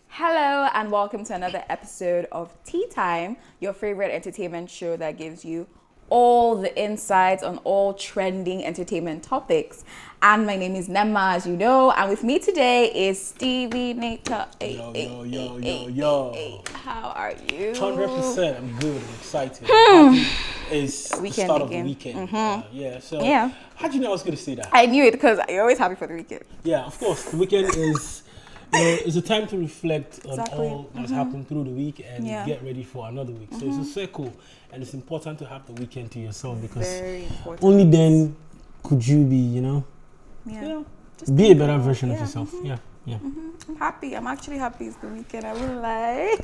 Hello and welcome to another episode of Tea Time, your favorite entertainment show that gives you all the insights on all trending entertainment topics. And my name is Nema, as you know, and with me today is Stevie Nature. Yo. How are you? 100%. I'm good. I'm excited. Happy. It's the start of the weekend. Yeah. How'd you know I was going to say that? I knew it because you're always happy for the weekend. Yeah, of course. The weekend is... it's a time to reflect on all that's happened through the week and get ready for another week. So it's a circle, and it's important to have the weekend to yourself because only then could you be, be a better version of yourself. I'm happy. I'm actually happy it's the weekend. I wouldn't lie.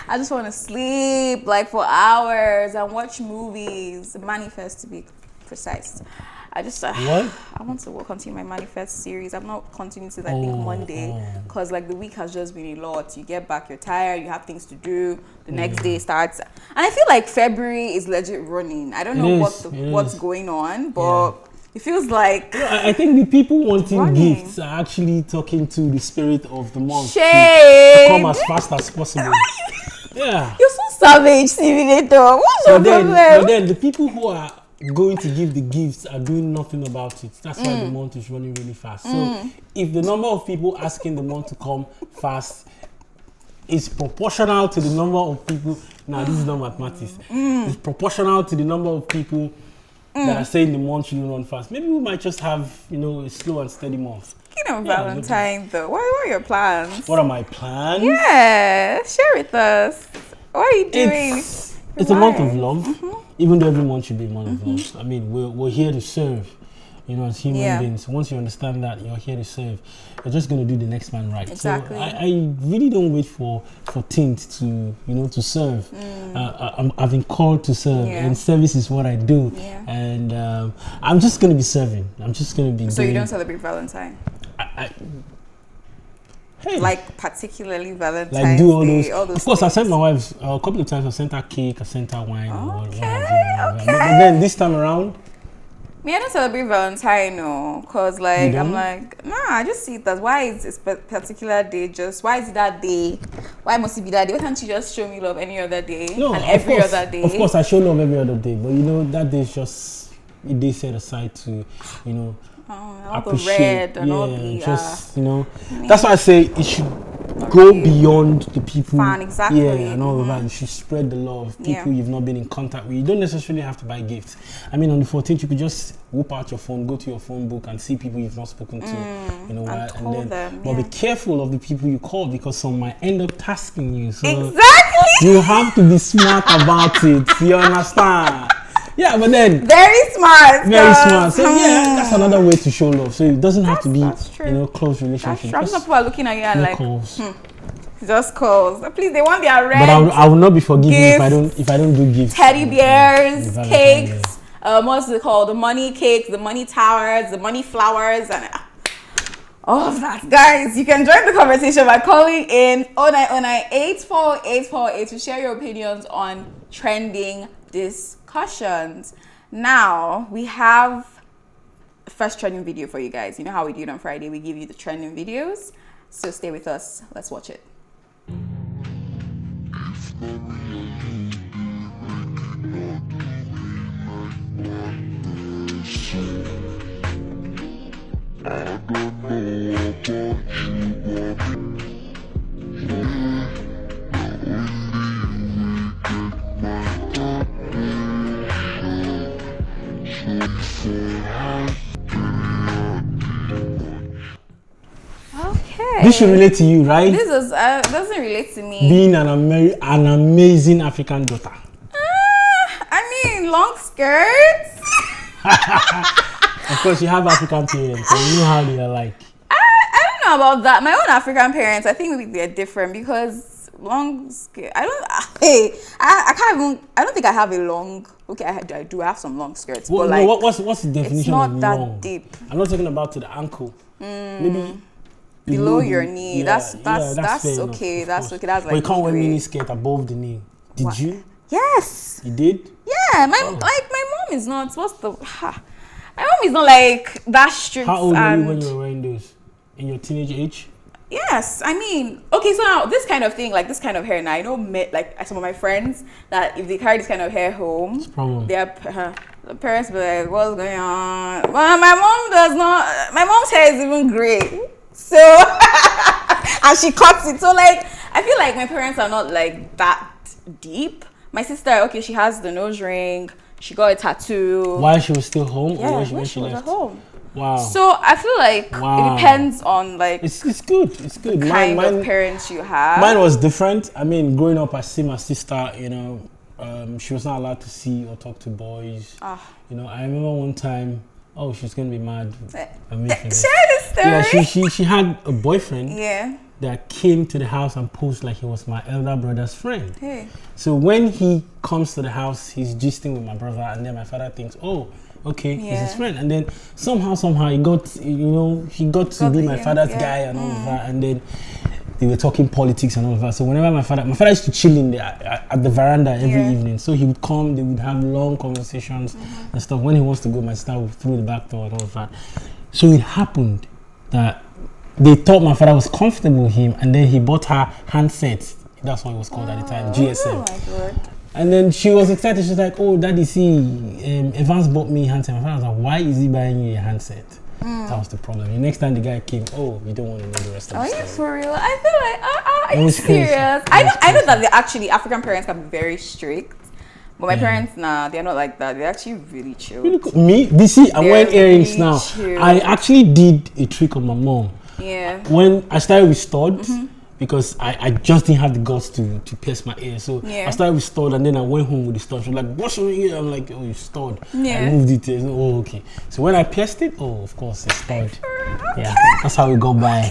I just want to sleep like for hours and watch movies. Manifest, to be precise. I just I want to continue my Manifest series. I'm not continuing to Monday because the week has just been a lot. You get back, you're tired, you have things to do. The next day starts, and I feel like February is legit running. I don't know what's going on, but it feels like I think the people wanting gifts are actually talking to the spirit of the month to come as fast as possible. Yeah, you're so savage, Simulator. What's your problem? But then the people who are going to give the gifts are doing nothing about it. That's why the month is running really fast. So if the number of people asking the month to come fast is proportional to the number of people, this is not mathematics, it's proportional to the number of people that are saying the month should run fast, maybe we might just have a slow and steady month. Valentine though, what are your plans? What are my plans? Yeah, share with us. What are you doing? It's a month of love, even though every month should be a month of love. I mean, we're here to serve, as human beings. Once you understand that you're here to serve, you're just going to do the next man right. Exactly. So I really don't wait for things to, to serve. I've been called to serve, and service is what I do. Yeah. And I'm just going to be serving. I'm just going to be So you don't celebrate Valentine? Particularly Valentine's do all Day, those of course things. I sent my wife a couple of times. I sent her cake, I sent her wine. But then this time around, me, I don't celebrate Valentine, because I just see it as why is this particular day why is it that day? Why must it be that day? Why can't you just show me love any other day every other day? Of course, I show love every other day, but that day is just a day set aside to, all the red and all the that's why I say it should go beyond the people. Exactly. And all of that. You should spread the love. People you've not been in contact with. You don't necessarily have to buy gifts. I mean, on the 14th, you could just whoop out your phone, go to your phone book, and see people you've not spoken to. And then be careful of the people you call because some might end up tasking you. So you have to be smart about it. You understand? Yeah, but then very smart. So that's another way to show love. So it doesn't have to be close relationship. Some people are looking at you and calls. Just calls. Please, they want their rent. But I will not be forgiven if I don't do gifts. Teddy bears, cakes. What's it called? The money cakes, the money towers, the money flowers, and all of that. Guys, you can join the conversation by calling in 0909-84848 to share your opinions on trending discussions. Now we have the first trending video for you guys. You know how we do it on Friday, we give you the trending videos, so stay with us. Let's watch it. Okay. This should relate to you, right? This is doesn't relate to me. Being an amazing African daughter. I mean, long skirts. Of course, you have African parents, and you know how they are like. I don't know about that. My own African parents, I think maybe they're different because long skirt. I don't think I have a long. Okay, I do have some long skirts, but what's the definition it's not of that long? deep. I'm not talking about to the ankle. Maybe below your knee. That's okay. That's okay. That's like. But you can't wear mini skirt above the knee. Did What? you? Yes. You did? Yeah. My mom is not. My mom is not like that strict. How old were you when you were wearing those? In your teenage age? Yes, I mean, okay, so now this kind of thing, like this kind of hair, now I know, like some of my friends that if they carry this kind of hair home, the parents be like, "What's going on?" Well, my mom does not. My mom's hair is even gray, so and she cuts it. So like, I feel like my parents are not like that deep. My sister, okay, she has the nose ring. She got a tattoo while she was still home. Yeah, or when she was left? at home. Wow. So I feel like it depends on like it's good. It's good. The kind of parents you have. Mine was different. I mean, growing up, I see my sister. You know, she was not allowed to see or talk to boys. You know, I remember one time. Oh, she's gonna be mad. Share this story. Yeah, she had a boyfriend. Yeah. That came to the house and posed like he was my elder brother's friend. Hey. So when he comes to the house, he's gisting with my brother, and then my father thinks, oh, okay, he's his friend. And then somehow he got to be my father's guy and all of that. And then they were talking politics and all of that. So whenever my father used to chill in there at the veranda every evening. So he would come, they would have long conversations and stuff. When he wants to go, my sister would through the back door and all of that. So it happened that they thought my father was comfortable with him, and then he bought her handset. That's what it was called at the time, GSM. Oh my God. And then she was excited. She was like, "Oh, Daddy, see, Evans bought me a handset." My father was like, "Why is he buying you a handset?" That was the problem. The next time the guy came, "Oh, you don't want to know the rest of the story." Are you for real? I feel like, are you serious? I know that they actually African parents can be very strict. But my parents, they're not like that. They're actually really chill. Me, I'm wearing earrings now. Chill. I actually did a trick on my mom. Yeah. When I started with studs, because I just didn't have the guts to pierce my ear. So I started with stud, and then I went home with the stud. She was like, "What's your ear?" I'm like, "Oh, you stud." Yeah. I moved it. Oh, okay. So when I pierced it, oh, of course, it's stud. Yeah, that's how we go by.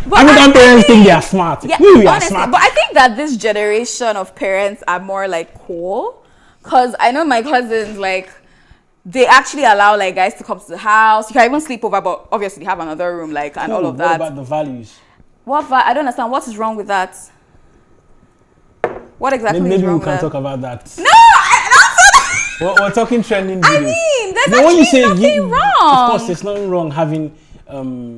But African parents think they are smart. Yeah, we are honestly, smart. but I think that this generation of parents are more like cool, because I know my cousins, like, they actually allow like guys to come to the house. You can even sleep over, but obviously they have another room, like, and all of that. What about the values? I don't understand. What is wrong with that? What exactly Maybe is wrong we can with talk about that. No, We're talking trending videos. I mean, there's Now, actually nothing wrong. Of course, there's nothing wrong having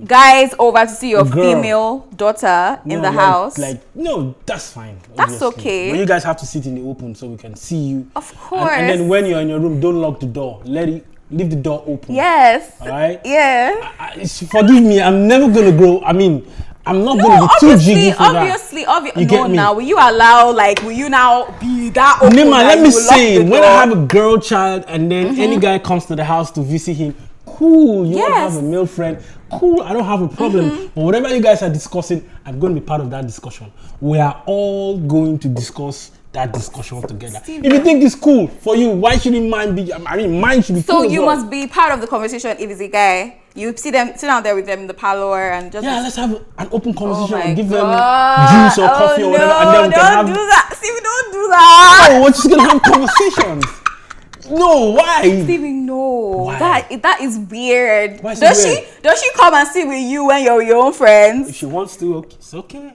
guys over to see your female daughter in the house. No, that's fine. That's obviously. okay. But you guys have to sit in the open so we can see you. Of course. And then when you're in your room, don't lock the door. Leave the door open. Yes. All right? Yeah. Forgive me, I'm never going to grow. I mean, I'm not going to be too jiggy for obviously, that. You get me? Now, will you now be that open? Nima, let me say, when I have a girl child and then any guy comes to the house to visit him, cool, you want to have a male friend, cool, I don't have a problem. But whatever you guys are discussing, I'm going to be part of that discussion. We are all going to discuss that discussion together. If you think it's cool for you, why shouldn't mine be? I mean, mine should be cool. So you must be part of the conversation if it's a guy. You sit down there with them in the parlor and just... Yeah, let's have an open conversation and give them juice or coffee or whatever. And then we can do that. Stevie, don't do that. No, we're just going to have conversations. No, why? Stevie, no. Why? That is weird. Why is does it weird? Does she come and sit with you when you're with your own friends? If she wants to, okay, it's okay.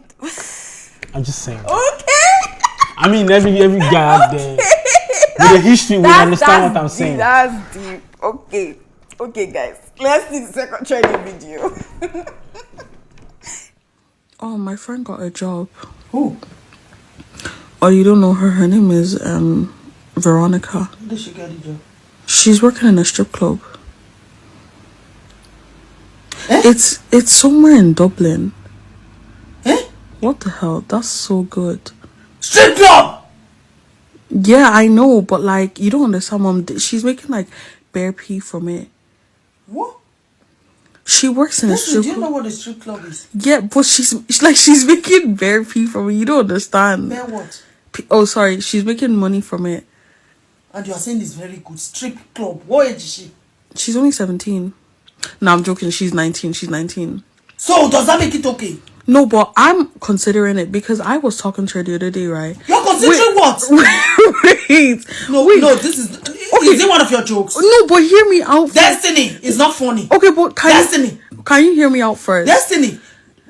I'm just saying. Okay. I mean, every guy out there with a history will understand what I'm saying. That's deep. Okay, guys. Let's see the second training video. Oh, my friend got a job. Who? Oh, you don't know her? Her name is Veronica. Where did she get the job? She's working in a strip club. It's somewhere in Dublin. What the hell? That's so good. Strip club! Yeah, I know, but like, you don't understand, Mom. She's making like bare pee from it. What? She works in a strip club. Do you know what a strip club is? Yeah, but she's making bare pee from it. You don't understand. Bare what? Oh, sorry. She's making money from it. And you are saying it's very good. Strip club. What age is she? She's only 17. No, I'm joking. She's 19. She's 19. So, does that make it okay? No, but I'm considering it because I was talking to her the other day, right? You're considering what? Wait. No, this is... Okay. Is it one of your jokes? No, but hear me out. Destiny is not funny. Okay, but Destiny. Can you hear me out first? Destiny.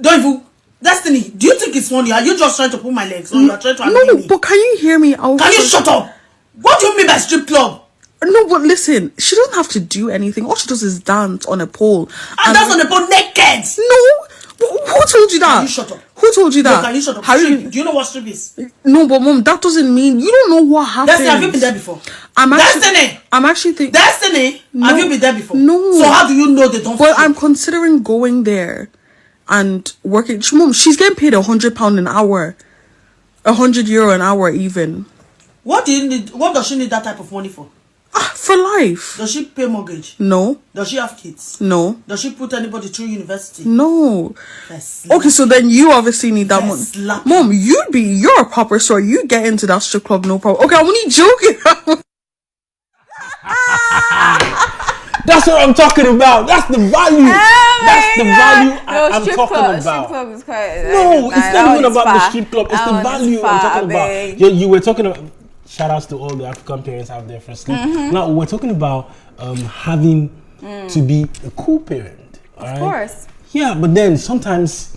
Don't even... Destiny, do you think it's funny? Are you just trying to pull my legs? Or you're trying to... No, but can you hear me out? Can you shut up? What do you mean by strip club? No, but listen, she doesn't have to do anything. All she does is dance on a pole. And dance on a pole naked? No, who told told you that? Can you shut up? Who told you No, that? can you shut up? Have Strip. you? Do you know what strip is? No, but mom, that doesn't mean you don't know what happened. Destiny, have you been there before? Destiny! I'm actually thinking. Destiny! Have you been there before? No. So how do you know they don't Well, strip? I'm considering going there and working. Mom, she's getting paid £100 an hour, €100 an hour even. What do you need? What does she need that type of money for? For life. Does she pay mortgage? No. Does she have kids? No. Does she put anybody through university? No. Yes. Okay, so then you obviously need that Yes, money. slap. Mom, you're a proper store. You get into that strip club, no problem. Okay, I'm only joking. That's what I'm talking about. That's the value. That's the value I'm talking about. Strip club is quite. No, it's not even about the strip club. It's the value I'm talking about. You were talking about. Shout outs to all the African parents out there, firstly. Now we're talking about having to be a cool parent. Of course. Yeah, but then sometimes,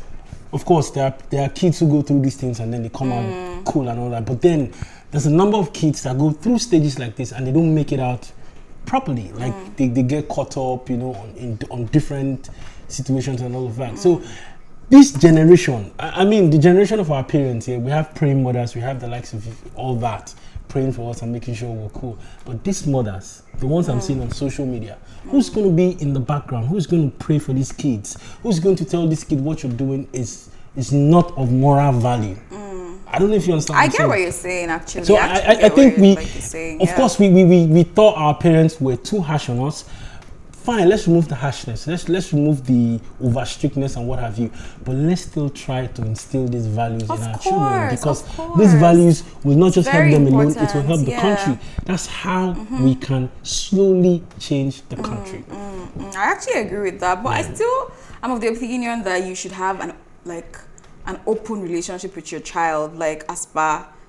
of course, there are kids who go through these things and then they come out cool and all that. But then there's a number of kids that go through stages like this and they don't make it out properly. Like they get caught up, on different situations and all of that. So this generation, I mean, the generation of our parents here, we have praying mothers, we have the likes of all that, praying for us and making sure we're cool. But these mothers, the ones I'm seeing on social media, who's going to be in the background? Who's going to pray for these kids? Who's going to tell this kid what you're doing is not of moral value? I don't know if you understand. I get what you're saying, actually. So I think of course, we thought our parents were too harsh on us. Fine, let's remove the harshness. Let's remove the over strictness and what have you. But let's still try to instill these values in our children, because these values will not just help them alone; it will help the country. That's how we can slowly change the country. I actually agree with that, but I'm of the opinion that you should have an open relationship with your child, like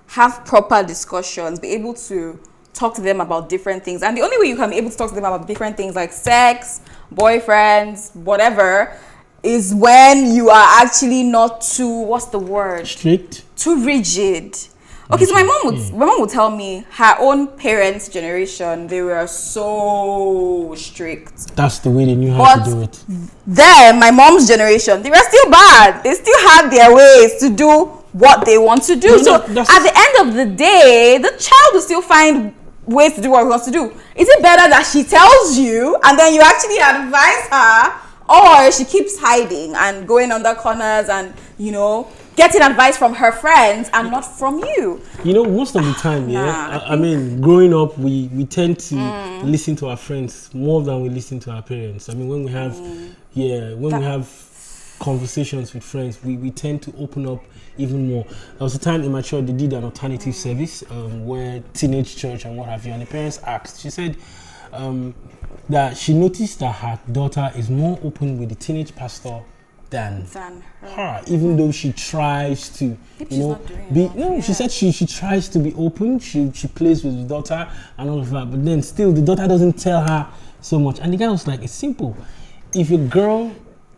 have proper discussions, be able to talk to them about different things. And the only way you can be able to talk to them about different things like sex, boyfriends, whatever, is when you are actually not too, what's the word? Strict? Too rigid. Okay, so my mom would tell me her own parents' generation, they were so strict. That's the way they knew how to do it. Then my mom's generation, they were still bad. They still had their ways to do what they want to do. So at the end of the day, the child will still find ways to do what he wants to do. Is it better that she tells you and then you actually advise her, or she keeps hiding and going under corners and getting advice from her friends and not from you? Most of the time, I mean, growing up, we tend to listen to our friends more than we listen to our parents. I mean, when we have we have conversations with friends, we tend to open up even more. There was a time in my church they did an alternative service where teenage church and what have you, and the parents asked, she said that she noticed that her daughter is more open with the teenage pastor than her, even though she tries to she said she tries to be open, she plays with the daughter and all of that, but then still the daughter doesn't tell her so much. And the guy was like, it's simple. If a girl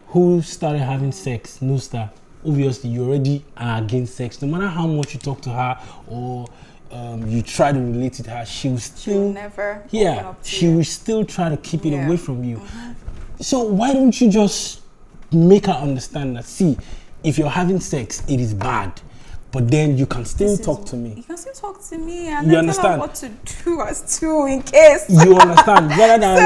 who started having sex knows that obviously you already are against sex, no matter how much you talk to her or you try to relate to her, she will still never she will still try to keep it away from you. So why don't you just make her understand that, see, if you're having sex, it is bad, but then you can still talk to me. You can still talk to me and you then understand tell her what to do as to in case. You understand? Rather than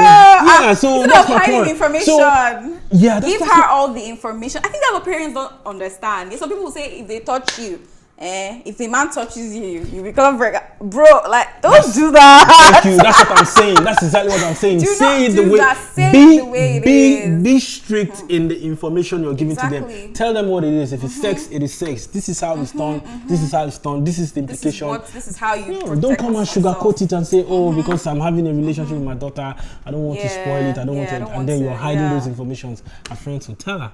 so that's instead of hiding information, give her all the information. I think that's what parents don't understand. Some people will say if they touch you, if a man touches you, you become pregnant. Bro, like, don't do that. Thank you. That's what I'm saying. That's exactly what I'm saying. Say it the way it is. Be strict in the information you're giving to them. Tell them what it is. If it's sex, it is sex. This is how it's done. This is how it's done. This is the implication. This is how you don't come and sugarcoat it and say, because I'm having a relationship with my daughter, I don't want to spoil it. I don't want to. And then you're hiding those informations. Her friends will tell her.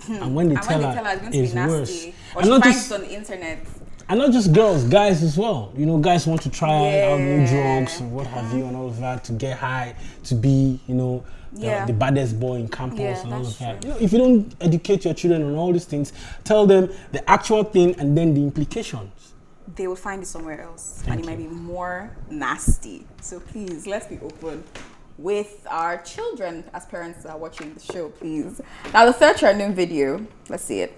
And when they tell her, it's worse. Or she finds it on the internet. And not just girls, guys as well. Guys want to try out new drugs and what have you and all of that to get high, to be, the baddest boy in campus and all of that. If you don't educate your children on all these things, tell them the actual thing and then the implications, they will find it somewhere else. And it might be more nasty. So please, let's be open with our children as parents that are watching the show, please. Now, the third trending video, let's see it.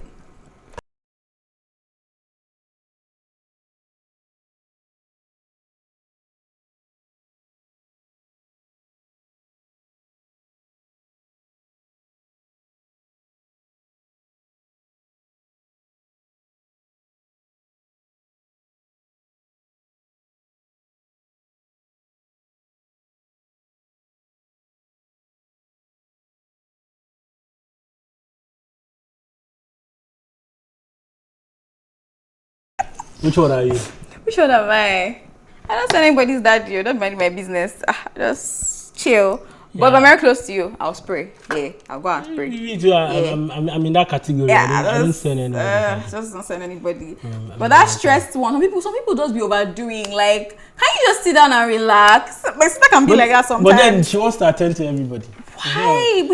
Which one are you? Which one am I? I don't send anybody's daddy. You don't mind my business. Just chill. But if I'm very close to you, I'll spray. Yeah, I'll go and spray. Me too. I'm in that category. Yeah, I don't send anybody. Just don't send anybody. But that stressed one. Some people just be overdoing. Like, can't you just sit down and relax? My sister can be like that sometimes. But then she wants to attend to everybody. Why?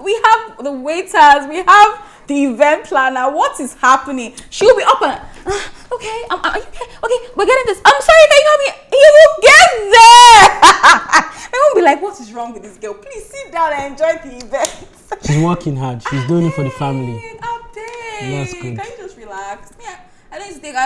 We have the waiters. We have the event planner. What is happening? She'll be up and okay. Are you okay? Okay, we're getting this. I'm sorry. Can you help me? You will get there. They won't be like, what is wrong with this girl? Please sit down and enjoy the event. She's working hard. She's doing it for the family. That's good. Can you just relax? Yeah. I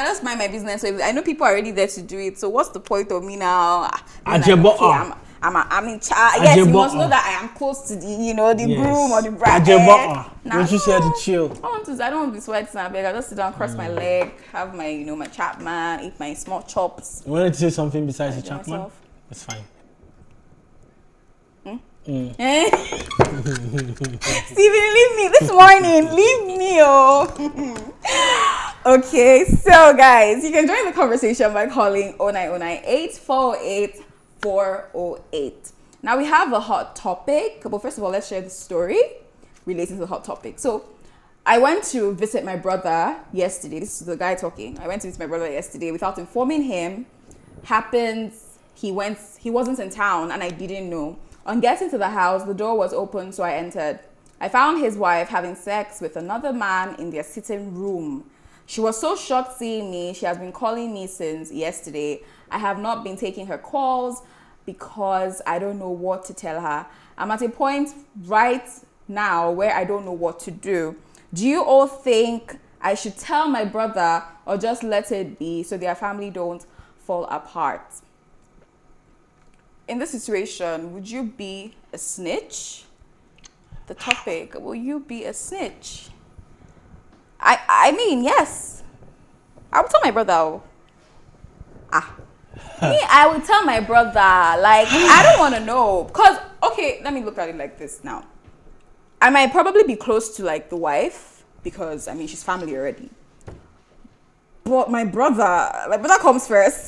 just mind my business. So I know people are already there to do it. So what's the point of me now? I'm in charge. Yes, you must know that I am close to the groom or the bride. Don't you say to chill? I don't want to be sweating. I just sit down, cross my leg, have my my Chapman, eat my small chops. You wanted to say something besides the Chapman? That's fine. Steven, leave me this morning. Leave me, Okay, so guys, you can join the conversation by calling 0909-848-408. Now we have a hot topic, but first of all, let's share the story relating to the hot topic. So I went to visit my brother yesterday. This is the guy talking. I went to visit my brother yesterday without informing him. He wasn't in town and I didn't know. On getting to the house, the door was open, so I entered. I found his wife having sex with another man in their sitting room. She was so shocked seeing me. She has been calling me since yesterday. I have not been taking her calls because I don't know what to tell her. I'm at a point right now where I don't know what to do. Do you all think I should tell my brother or just let it be so their family don't fall apart? In this situation, would you be a snitch? The topic, will you be a snitch? I mean, yes. I would tell my brother. I would tell my brother. Like, I don't want to know. Because, okay, let me look at it like this now. I might probably be close to, like, the wife. Because, I mean, she's family already. But my brother comes first.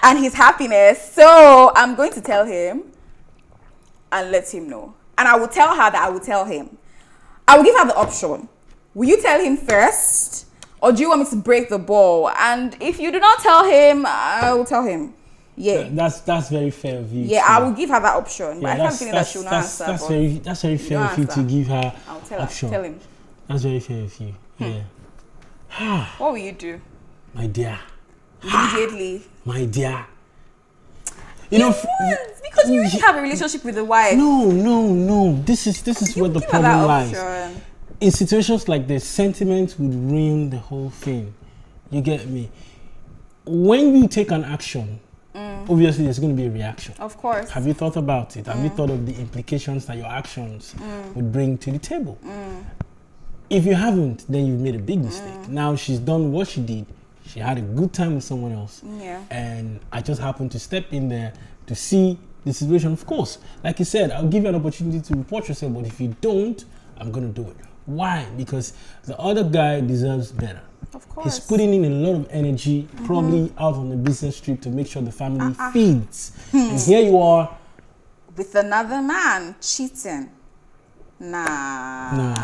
And his happiness. So I'm going to tell him and let him know. And I will tell her that I will tell him. I will give her the option. Will you tell him first? Or do you want me to break the ball? And if you do not tell him, I will tell him. Yeah. That's very fair of you. Yeah, I will give her that option. But I can't think that she'll not answer. That's very fair of you to give her option. Tell him. That's very fair of you. Yeah. What will you do? My dear. Immediately. My dear. Because you already have a relationship with the wife. No. This is where the problem lies. In situations like this, sentiment would ruin the whole thing. You get me? When you take an action, obviously there's going to be a reaction. Of course. Have you thought about it? Have you thought of the implications that your actions would bring to the table? If you haven't, then you've made a big mistake. Now she's done what she did. She had a good time with someone else. Yeah. And I just happened to step in there to see the situation. Of course, like you said, I'll give you an opportunity to report yourself, but if you don't, I'm going to do it. Why? Because the other guy deserves better. Of course. He's putting in a lot of energy, probably out on a business trip to make sure the family feeds. And here you are. With another man, cheating. Nah.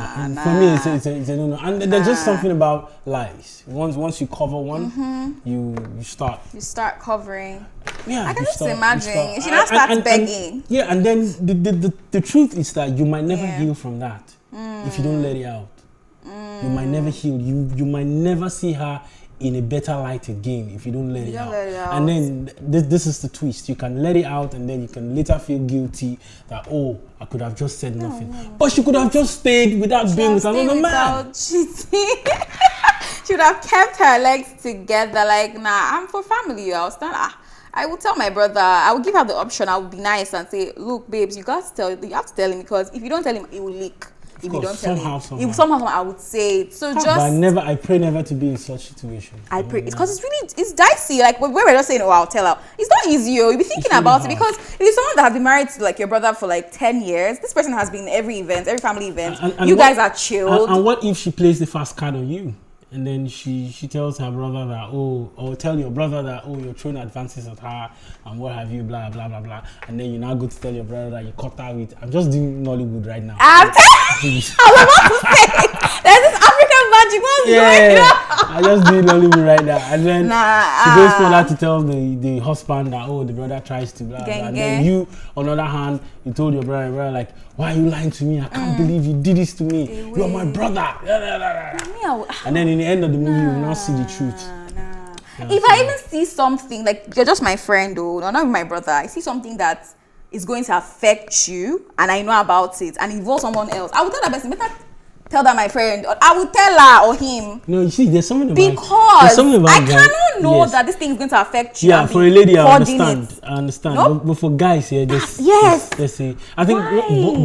For me, it's a no. And there's just something about lies. Once you cover one, you start. You start covering. Yeah. I can just imagine. She now starts begging. And then the truth is that you might never heal from that if you don't let it out. You might never heal. You might never see her in a better light again if you don't let it out. And then this is the twist. You can let it out and then you can later feel guilty that, oh, I could have just said nothing. No. But she could have just stayed without being with another man. Cheating. She would have kept her legs together like, nah, I'm for family. I'll stand. I will tell my brother. I will give her the option. I will be nice and say, look, babes, you have to tell him because if you don't tell him, it will leak. If you don't tell him, somehow I would say it. So just. But I pray never to be in such situations. I pray because it's dicey. Like when we're just saying, oh, I'll tell her. It's not easy. You'll be thinking about it because if it's someone that has been married to like your brother for like 10 years, this person has been in every event, every family event. And you guys are chilled. And what if she plays the fast card on you? And then she tells her brother that, or tell your brother that, you're throwing advances at her and what have you, blah, blah, blah, blah. And then you now go to tell your brother that you caught her with, I'm just doing Nollywood right now. I was about to say, there's this African magic, what's going on? I just doing Nollywood right now. And then she goes further to tell the husband that, the brother tries to, blah, blah. And then you, on the other hand, you told your brother, like, why are you lying to me? I can't believe you did this to me. You're my brother. And then in the end of the movie, you will not see the truth. If I even see something, like, you're just my friend, or not even my brother, I see something that is going to affect you, and I know about it, and involve someone else, I will tell that person, better tell that my friend, or I will tell her or him. No, you see, there's something about because I cannot know that this thing is going to affect you. Yeah, for a lady, I understand. Nope. But for guys here, let's say, I think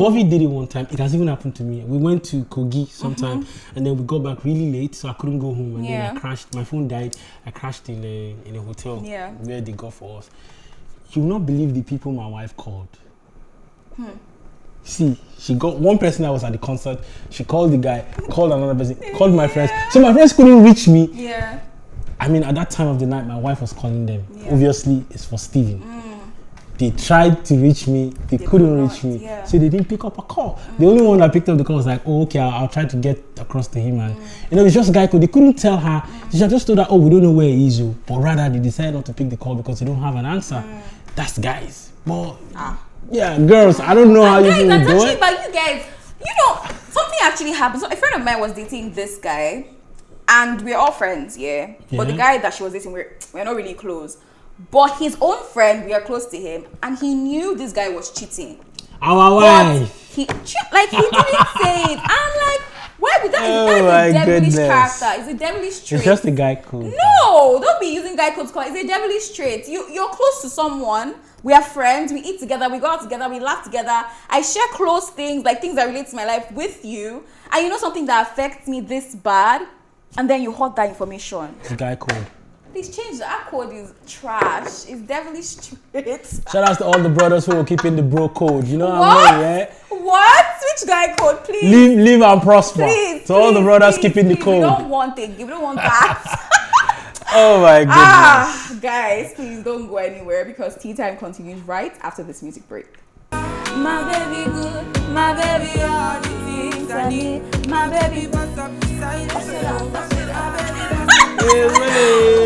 Bobby did it one time. It has even happened to me. We went to Kogi sometime, and then we got back really late, so I couldn't go home, and then I crashed. My phone died. I crashed in a hotel where they got for us. You will not believe the people my wife called. See, she got one person that was at the concert. She called the guy, called another person, called my friends. So my friends couldn't reach me. Yeah. I mean, at that time of the night, my wife was calling them. Obviously, it's for Steven. They tried to reach me. They couldn't reach me. Yeah. So they didn't pick up a call. The only one that picked up the call was like, okay, I'll try to get across to him. And, it's just a guy code. They couldn't tell her. They just told her, we don't know where he is. But rather, they decided not to pick the call because they don't have an answer. That's guys. But, yeah, girls, I don't know how you can do it. But you guys, something actually happened. So a friend of mine was dating this guy, and we're all friends, But the guy that she was dating, we're not really close. But his own friend, we are close to him, and he knew this guy was cheating. Our wife. He didn't say it. I'm like, why would that? That is a devilish character. It's a devilish trait. It's just a guy code. No, don't be using guy codes. It's a devilish trait. You're close to someone. We are friends. We eat together. We go out together. We laugh together. I share close things, like things that relate to my life with you. And you know something that affects me this bad, and then you hold that information. It's guy code. Please change that code. Is trash. It's devilish trait. Shout out to all the brothers who are keeping the bro code. You know what I mean, yeah? What? Which guy code, please? Live and prosper. Please, all the brothers keeping the code. We don't want it. We don't want that. Oh my goodness. Guys, please don't go anywhere because tea time continues right after this music break. My baby good, my baby all the things I need. My baby wants up beside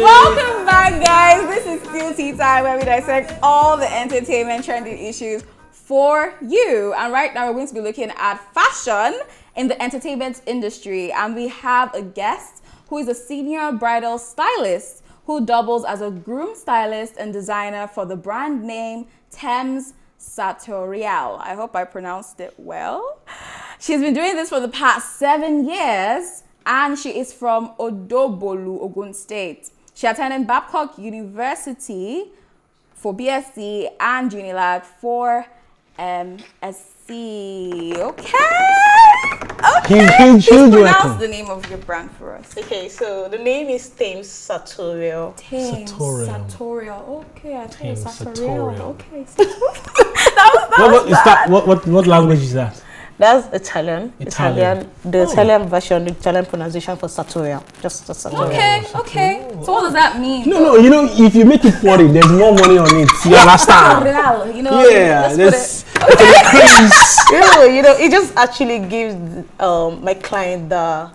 Welcome back, guys. This is still tea time where we dissect all the entertainment trending issues for you. And right now we're going to be looking at fashion in the entertainment industry. And we have a guest who is a senior bridal stylist who doubles as a groom stylist and designer for the brand name Thames Satoriale. I hope I pronounced it well. She's been doing this for the past 7 years, and she is from Odobolu, Ogun State. She attended Babcock University for BSc and Unilag for MSc. Okay. Please pronounce the name of your brand for us. Okay, so the name is Thames Satoriale. Thames Satoriale. Okay, I thought it was Satoriale. Okay. What language is that? That's Italian. The Italian version, the Italian pronunciation for Satoriale. Just the Satoriale. Okay. So what does that mean? No, if you make it foreign, there's more money on it. You understand? Yeah, let's it just actually gives my client the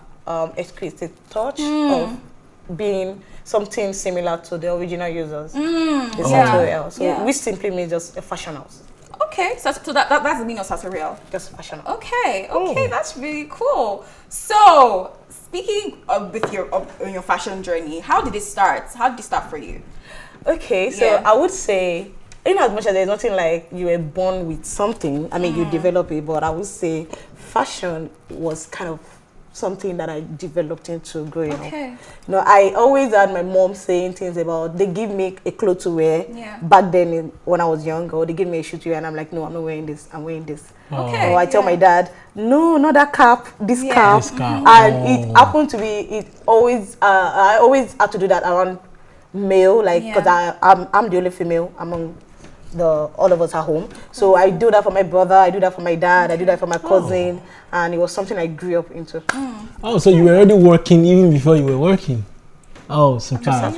exclusive touch of being something similar to the original users. The Satoriale. So which simply means just a fashion house. Okay, so that's the meaning of Satoriale. Just fashion. Okay, that's really cool. So, speaking of with your fashion journey, how did it start? How did it start for you? Okay, so I would say, in as much as there's nothing like you were born with something, I mean you develop it, but I would say fashion was kind of something that I developed into growing up. I always had my mom saying things about, they give me a clothes to wear back then when I was younger, or they give me a shoe to wear and I'm like, no, I'm not wearing this, I'm wearing this. Or I tell my dad, no, not that cap, this cap. And it happened to be, I always had to do that around male, like, because I'm the only female among all of us at home. So I do that for my brother, I do that for my dad, I do that for my cousin, and it was something I grew up into. Oh, so you were already working even before you were working. Oh, superb.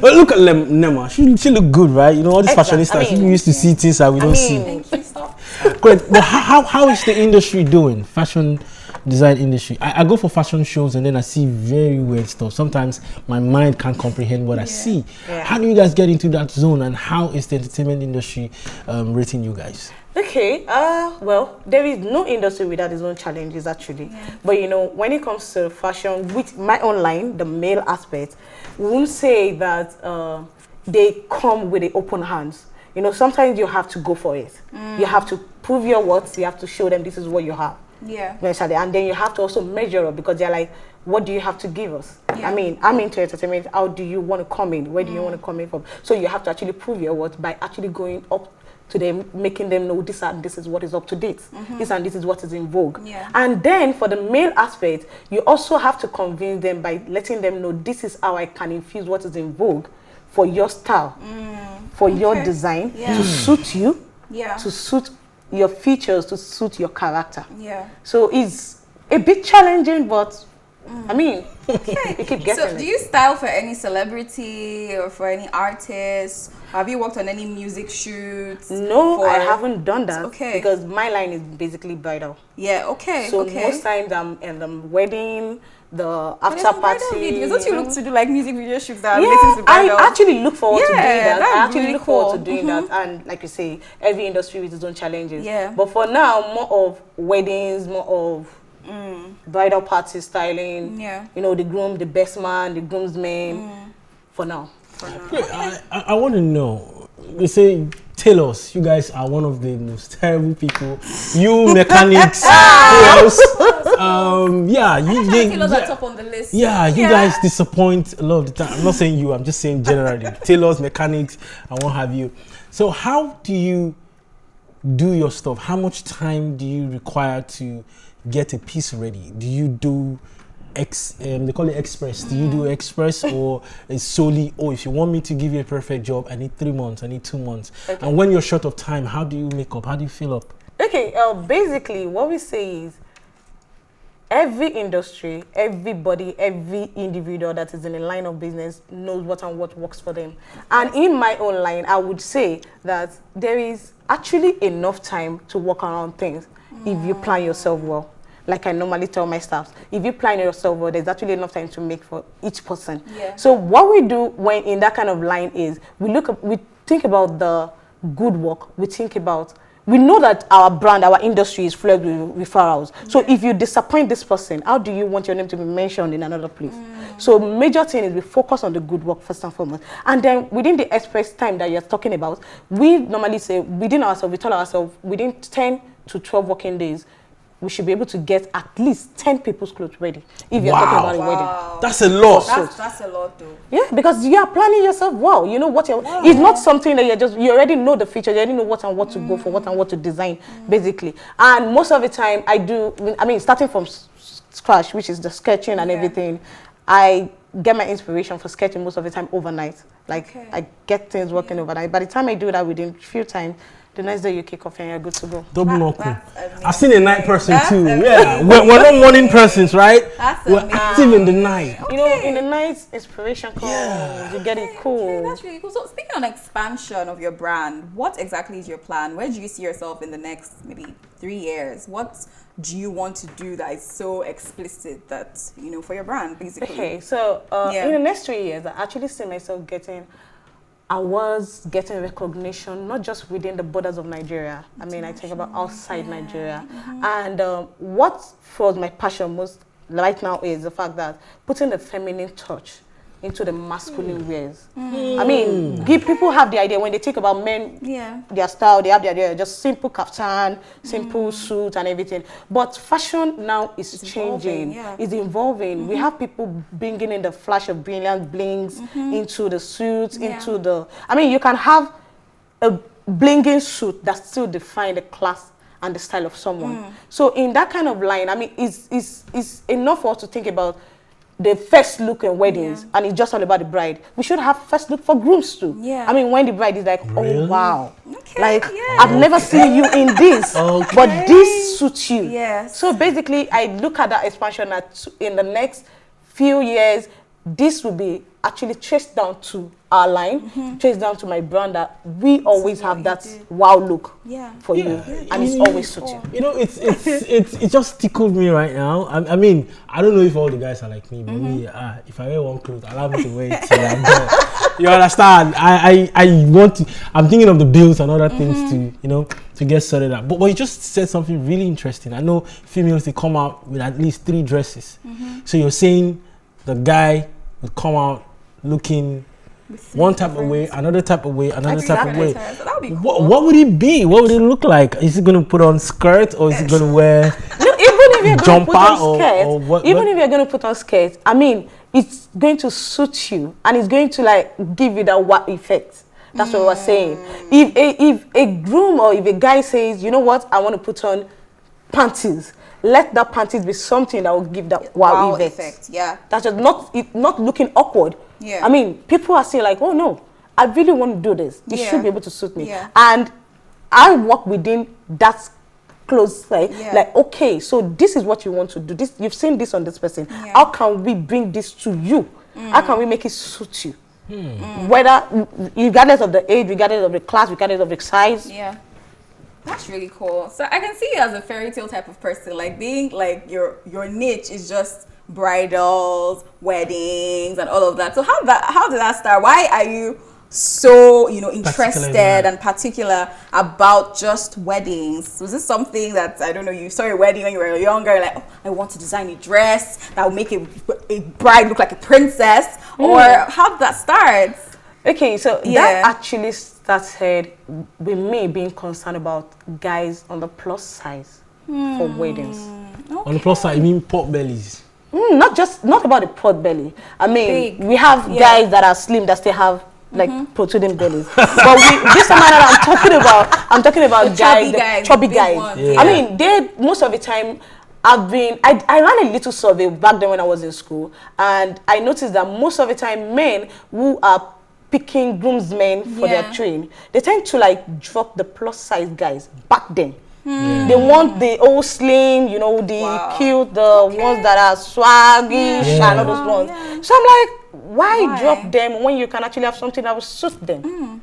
Well, look at Nema. She look good, right? You know, all these fashionistas, we used to see things that we don't see. Thank you, stop. Great. But how is the industry doing? Fashion design industry. I go for fashion shows and then I see very weird stuff. Sometimes my mind can't comprehend what I see. How do you guys get into that zone, and how is the entertainment industry rating you guys? Okay, well, there is no industry without its own challenges, actually. But, you know, when it comes to fashion, with my own line, the male aspect, we won't say that they come with the open hands. You know, sometimes you have to go for it. You have to prove your worth. You have to show them this is what you have. And then you have to also measure up, because they're like, what do you have to give us? I mean, I'm into entertainment. How do you want to come in? Where do you want to come in from? So you have to actually prove your worth by actually going up to them, making them know this and this is what is up to date. This and this is what is in vogue. And then for the male aspect, you also have to convince them by letting them know this is how I can infuse what is in vogue for your style, for your design, to suit you, to suit your features, to suit your character. So it's a bit challenging, but I mean, you keep getting So do you style for any celebrity or for any artist? Have you worked on any music shoots? No, I haven't done that. Okay. Because my line is basically bridal. So most times I'm in the wedding, the after party. Videos. Don't you look to do like music video shoots that are related to bridal? I actually look forward to doing that. I actually really look forward to doing that. And like you say, every industry with its own challenges. Yeah. But for now, more of weddings, more of bridal party styling. You know, the groom, the best man, the groomsmen. For now. I want to know. They say tailors. You guys are one of the most terrible people. You mechanics. Tailors. Tailors are top on the list. You guys disappoint a lot of the time. I'm not saying you. I'm just saying generally. Tailors, mechanics, and what have you. So how do you do your stuff? How much time do you require to get a piece ready? Do you do they call it express? Do you do express, or is solely, if you want me to give you a perfect job, I need 3 months, I need 2 months? And when you're short of time, how do you make up? How do you fill up? Okay, basically what we say is every industry, everybody, every individual that is in a line of business knows what and what works for them. And in my own line, I would say that there is actually enough time to work around things if you plan yourself well. Like I normally tell my staff, if you plan yourself well, there's actually enough time to make for each person. So what we do when in that kind of line is we think about the good work. We know that our brand, our industry is filled with referrals. So if you disappoint this person, how do you want your name to be mentioned in another place? So major thing is we focus on the good work first and foremost. And then within the express time that you're talking about, we normally say within ourselves, we tell ourselves within 10 to 12 working days, we should be able to get at least 10 people's clothes ready. If you're talking about a wedding. That's a lot. That's a lot though. Yeah, because you are planning yourself well. You know what you're, it's not something that you already know the features, you already know what and what to go for, what and what to design, basically. And most of the time starting from scratch, which is the sketching and everything, I get my inspiration for sketching most of the time overnight. I get things working overnight. By the time I do that within a few times, the next day you kick off and you're good to go. Double knuckle. I've seen a night person too. Yeah, we're not morning persons, right? We're active in the night. You know, in the night, inspiration comes. You get it cool. Okay, that's really cool. So speaking on expansion of your brand, what exactly is your plan? Where do you see yourself in the next maybe 3 years? What do you want to do that is so explicit that, you know, for your brand, basically? Okay, so in the next 3 years, I actually see myself getting recognition, not just within the borders of Nigeria. I mean, I think about outside Nigeria. And what was my passion most right now is the fact that putting the feminine touch into the masculine wears. I mean, people have the idea when they think about men, their style, they have the idea just simple kaftan, simple suit and everything. But fashion now is changing, it's evolving. We have people bringing in the flash of brilliant blings into the suits, into the... I mean, you can have a blinging suit that still define the class and the style of someone. So in that kind of line, I mean, it's enough for us to think about the first look in weddings, and it's just all about the bride. We should have first look for grooms too. Yeah. I mean, when the bride is like, Really? oh wow, Okay, like yeah. I've never seen you in this, Okay. but this suits you. Yes. So basically, I look at that expansion that in the next few years, this will be actually traced down to our line, traced down to my brand, that we always have that wow look for you, and it's always suits you. You know, it just tickled me right now. I mean, I don't know if all the guys are like me, but me, if I wear one clothes, allow me to wear it till I'm done. You understand? I want to. I'm thinking of the bills and other things to to get sorted out. But you just said something really interesting. I know females, they come out with at least 3 dresses. So you're saying the guy would come out looking one type of way, another type of way, another type of way. So that would be cool. What would it be? What would it look like? Is he going to put on skirt, or is he going to wear No, even if you're going to put on jumper skirt, or what? even if you're going to put on skirt, I mean, it's going to suit you, and it's going to like give you that wow effect. That's what we're saying. If a groom or if a guy says, you know what, I want to put on panties, let that panties be something that will give that wow effect. Yeah. That's just not looking awkward. Yeah. I mean, people are saying like, oh no, I really want to do this. It Yeah. should be able to suit me. Yeah. And I work within that close, like, Yeah. like, okay, so this is what you want to do. This, you've seen this on this person. Yeah. How can we bring this to you? How can we make it suit you? Whether, regardless of the age, regardless of the class, regardless of the size. Yeah. That's really cool. So I can see you as a fairy tale type of person, like being like your niche is just bridals, weddings, and all of that. So how did that start? Why are you so interested and particular about just weddings? Was this something that, I don't know, you saw a wedding when you were younger, like, oh, I want to design a dress that will make a bride look like a princess, or how did that start? Okay, so that actually started with me being concerned about guys on the plus size for weddings. On the plus side, you mean pot bellies? Not about the pot belly. I mean, Big. we have guys that are slim that still have like protruding bellies. But this time around, I'm talking about guys, chubby guys. Yeah. I mean, they most of the time. I ran a little survey back then when I was in school, and I noticed that most of the time men who are picking groomsmen for their train, they tend to like drop the plus size guys back then. They want the old slim, the cute, the ones that are swaggy, and all those ones. So I'm like, why drop them when you can actually have something that will suit them?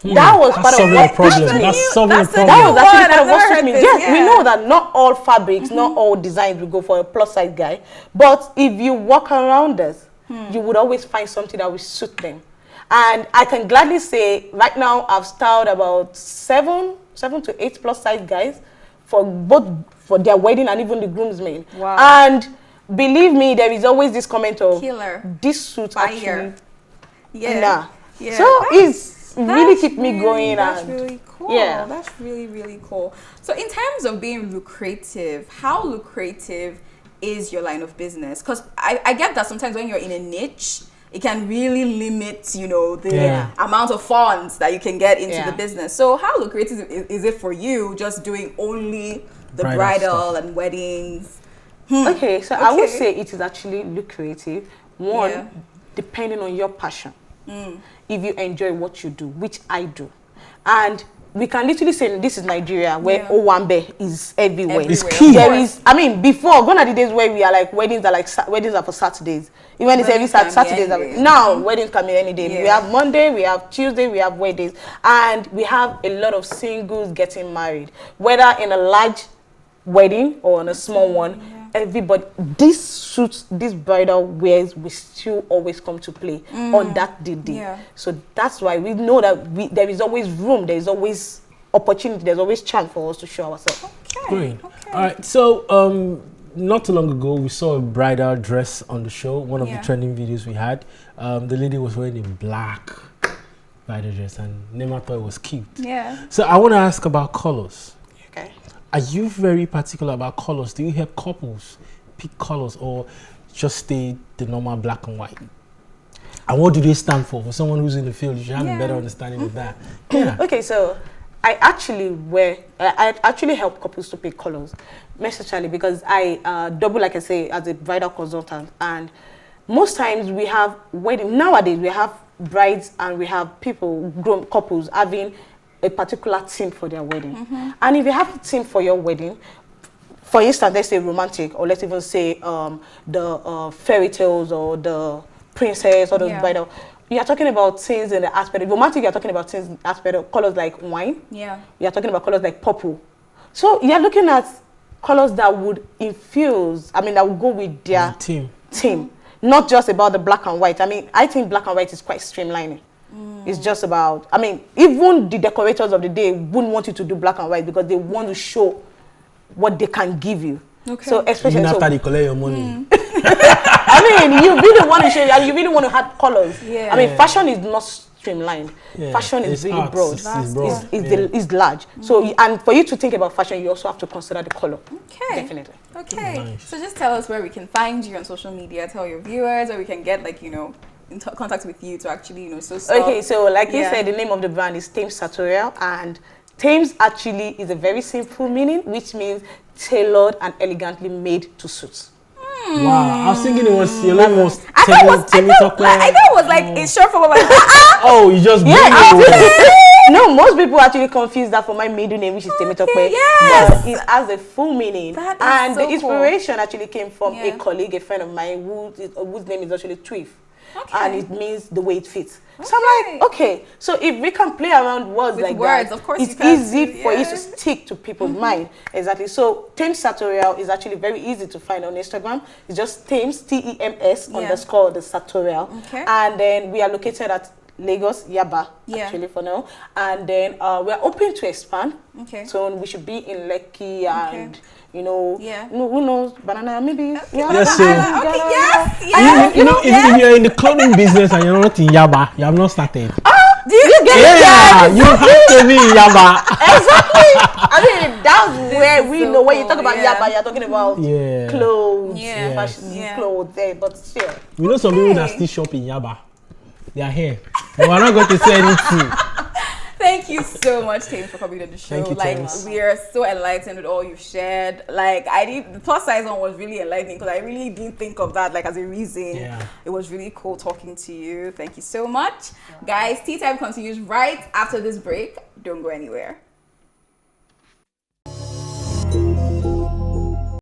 That was part of what problem. That's solving the problem. That was actually part of what suits me. Yes, we know that not all fabrics, not all designs will go for a plus size guy. But if you walk around us, you would always find something that will suit them. And I can gladly say, right now, I've styled about 7 to 8 plus size guys for their wedding and even the groomsmen. Wow. And believe me, there is always this comment of Killer. This suit actually. Yeah. So it's really keep me going. That's and really cool. Yeah. That's really, really cool. So in terms of being lucrative, how lucrative is your line of business? Because I get that sometimes when you're in a niche, it can really limit, the amount of funds that you can get into the business. So how lucrative is it for you just doing only the bridal and weddings? Okay, so I would say it is actually lucrative. One, depending on your passion. If you enjoy what you do, which I do. And we can literally say this is Nigeria, where Owambe is everywhere. It's key. There is, I mean, before, gone are the days where we are like, weddings are for Saturdays. Even it's every Saturdays. Now, weddings can be any day. We have Monday, we have Tuesday, we have weddings. And we have a lot of singles getting married. Whether in a large wedding or on a small one, everybody, this suits, this bridal wears will still always come to play on that day. So that's why we know that there is always room, there is always opportunity, there's always chance for us to show ourselves. Great. All right. So not too long ago, we saw a bridal dress on the show, one of the trending videos we had. The lady was wearing a black bridal dress, and Nema thought it was cute. So I want to ask about colors. Okay. Are you very particular about colors? Do you help couples pick colors, or just stay the normal black and white? And what do they stand for? For someone who's in the field, you should have a better understanding of that. Okay, so I actually help couples to pick colors, especially because I double, like I say, as a bridal consultant. And most times we have wedding nowadays. We have brides and we have people, grown couples, having a particular theme for their wedding. And if you have a theme for your wedding, for instance, let's say romantic, or let's even say the fairy tales or the princess or the bridal. You're talking about things in the aspect of romantic. You're talking about things in the aspect of colors like wine. Yeah. You're talking about colors like purple. So you're looking at colors that would infuse. I mean, that would go with their theme. Not just about the black and white. I mean, I think black and white is quite streamlining. It's just about. I mean, even the decorators of the day wouldn't want you to do black and white because they want to show what they can give you. Okay. So especially even after they collect your money. I mean, you really want to show, and you really want to have colors. I mean, fashion is not streamlined. Fashion is really broad. It's large. So, and for you to think about fashion, you also have to consider the color. Okay. Definitely. Okay. Nice. So just tell us where we can find you on social media. Tell your viewers, or we can get, like, you know, in contact with you to actually, you know, Okay. So, like you said, the name of the brand is TEATIME Satoriale, and TEATIME actually is a very simple meaning, which means tailored and elegantly made to suit. Wow, I was thinking it was your name was. I thought it was like it's short for like. Oh, you just No, most people actually confuse that for my middle name, which is Temitope. Yes, but it has a full meaning. And so the inspiration actually came from a colleague, a friend of mine, whose name is actually Twiff. And it means the way it fits. So I'm like, okay, so if we can play around words with like that, of course, it's easy for it to stick to people's mind. Exactly. So TEATIME Satoriale is actually very easy to find on Instagram. It's just TEAMS, TEMS _ the Satoriale. And then we are located at Lagos, Yaba, actually for now. And then we're open to expand. So we should be in Lekki and you know, who knows, banana maybe. Yes, if you're in the clothing business and you're not in Yaba, you have not started. Do you get it? Yeah, you have to be in Yaba. Exactly. I mean, that's where we know when you talk about Yaba, you're talking about clothes, fashion, clothes there, but still. We know some people that still shop in Yaba. They are here. But we're not going to say anything. Thank you so much, Tame, for coming on the show. Thank you, like, we are so enlightened with all you've shared. Like, the plus size one was really enlightening because I really didn't think of that like as a reason. It was really cool talking to you. Thank you so much. Guys, Tea Time continues right after this break. Don't go anywhere.